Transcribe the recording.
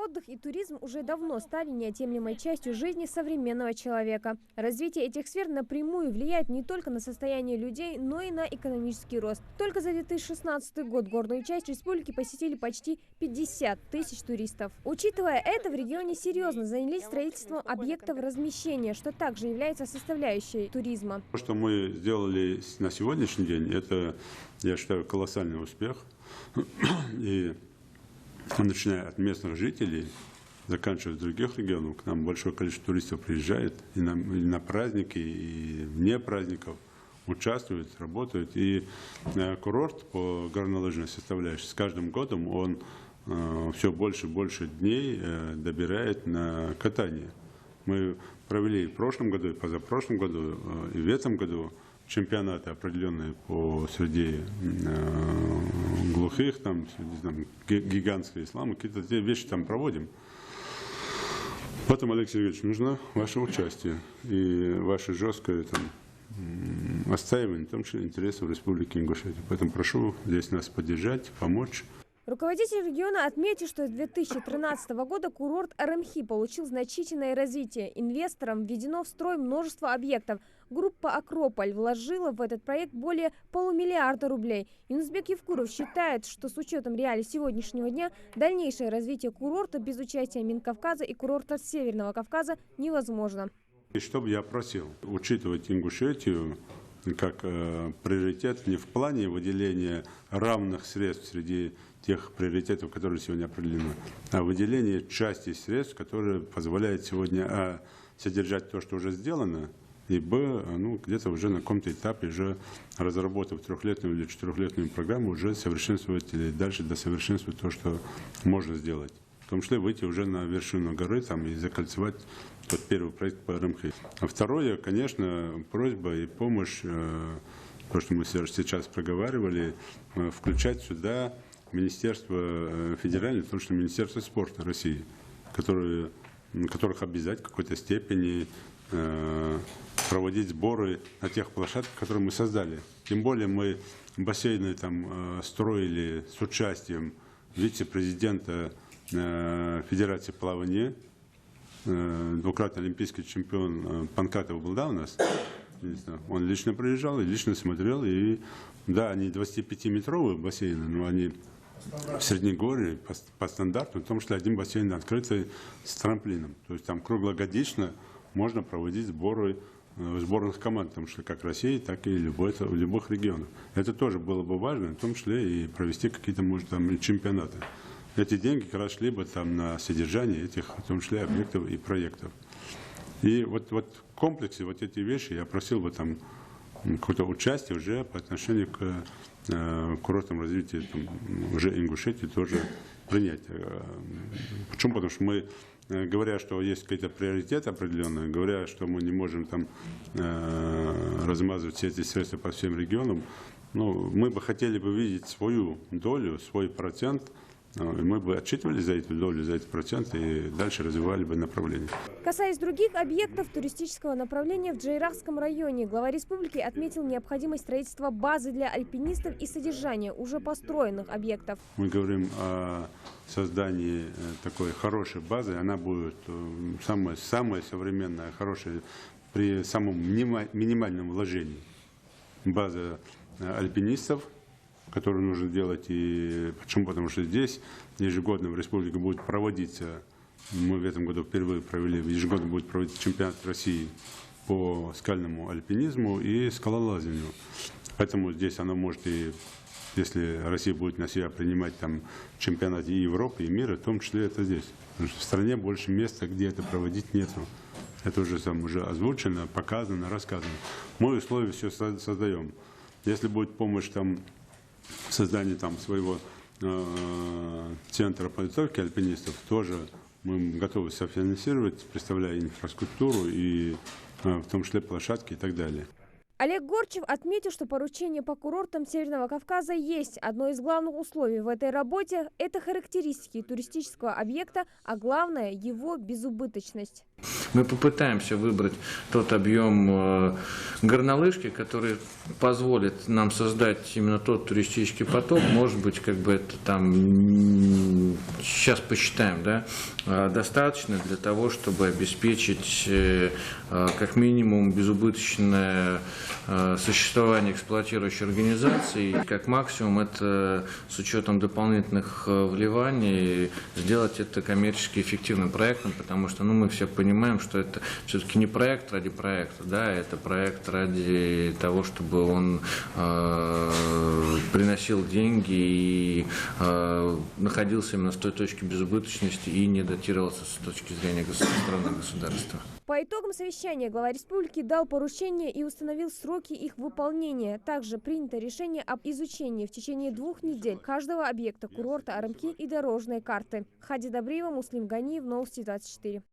Отдых и туризм уже давно стали неотъемлемой частью жизни современного человека. Развитие этих сфер напрямую влияет не только на состояние людей, но и на экономический рост. Только за 2016 год горную часть республики посетили почти 50 тысяч туристов. Учитывая это, в регионе серьезно занялись строительством объектов размещения, что также является составляющей туризма. То, что мы сделали на сегодняшний день, это, я считаю, колоссальный успех. И начиная от местных жителей, заканчивая с других регионов, к нам большое количество туристов приезжает и на праздники, и вне праздников участвуют, работают. И курорт по горнолыжной составляющей с каждым годом он все больше и больше дней добирает на катание. Мы провели и в прошлом году, и позапрошлом году, и в этом году чемпионаты определенные по среди глухих, там, гигантского ислама, какие-то те вещи там проводим. Поэтому, Алексей Сергеевич, нужно ваше участие и ваше жесткое отстаивание, в том числе интересов Республики Ингушетия. Поэтому прошу здесь нас поддержать, помочь. Руководитель региона отметил, что с 2013 года курорт Арымхи получил значительное развитие. Инвесторам введено в строй множество объектов. Группа «Акрополь» вложила в этот проект более полумиллиарда рублей. Юнусбек Евкуров считает, что с учетом реалий сегодняшнего дня дальнейшее развитие курорта без участия Минкавказа и курорта Северного Кавказа невозможно. И что бы я просил, учитывать Ингушетию как приоритет не в плане выделения равных средств среди тех приоритетов, которые сегодня определены, а выделение части средств, которые позволяют сегодня содержать то, что уже сделано, и где-то уже на каком-то этапе, уже разработав трехлетнюю или четырехлетнюю программу, уже совершенствовать или дальше досовершенствовать то, что можно сделать. В том числе выйти уже на вершину горы и закольцевать тот первый проект по Арымхи. А второе, конечно, просьба и помощь, то, что мы сейчас проговаривали, включать сюда Министерство федеральное, в том числе Министерство спорта России, которых обязать в какой-то степени проводить сборы на тех площадках, которые мы создали. Тем более мы бассейны строили с участием вице-президента Федерации плавания, двукратный олимпийский чемпион Панкатов был, у нас. Он лично приезжал и лично смотрел. И да, они 25-метровые бассейны, но они в Среднегорье по стандарту, в том числе один бассейн открытый с трамплином. То есть там круглогодично можно проводить сборы сборных команд, потому что как России, так и в любых регионах. Это тоже было бы важно, в том числе и провести какие-то, может, чемпионаты. Эти деньги как раз шли бы на содержание этих, в том числе, объектов и проектов. И вот в комплексе эти вещи я просил бы какое-то участие уже по отношению к курортному развитию уже Ингушетии тоже принять. Почему? Потому что мы, говоря, что есть какие-то приоритеты определенные, говоря, что мы не можем размазывать все эти средства по всем регионам, мы бы хотели бы видеть свою долю, свой процент. Мы бы отчитывались за эту долю, за этот процент и дальше развивали бы направление. Касаясь других объектов туристического направления в Джейрахском районе, глава республики отметил необходимость строительства базы для альпинистов и содержания уже построенных объектов. Мы говорим о создании такой хорошей базы. Она будет самая современная, хорошая при самом минимальном вложении. База альпинистов, которую нужно делать. И почему? Потому что здесь ежегодно в республике будет проводиться, мы в этом году впервые провели, ежегодно будет проводиться чемпионат России по скальному альпинизму и скалолазанию. Поэтому здесь оно может, и если Россия будет на себя принимать чемпионаты и Европы, и мира, в том числе это здесь. Потому что в стране больше места, где это проводить, нету. Это уже озвучено, показано, рассказано. Мы условия все создаем. Если будет помощь в создании своего центра подготовки альпинистов, тоже мы готовы софинансировать, представляя инфраструктуру и в том числе площадки и так далее. Олег Горчев отметил, что поручение по курортам Северного Кавказа есть. Одно из главных условий в этой работе – это характеристики туристического объекта, а главное – его безубыточность. Мы попытаемся выбрать тот объем горнолыжки, который позволит нам создать именно тот туристический поток. Может быть, это там, сейчас посчитаем, да, достаточно для того, чтобы обеспечить как минимум безубыточное существование эксплуатирующей организации. Как максимум, это с учетом дополнительных вливаний, сделать это коммерчески эффективным проектом, потому что мы все понимаем, что это все-таки не проект ради проекта, да, это проект ради того, чтобы он приносил деньги и находился именно с той точки безубыточности и не датировался с точки зрения страны государства. По итогам совещания глава республики дал поручения и установил сроки их выполнения. Также принято решение об изучении в течение 2 недель каждого объекта курорта Арымки и дорожной карты. Хади Добриева, Муслим Ганиев, Новости 24.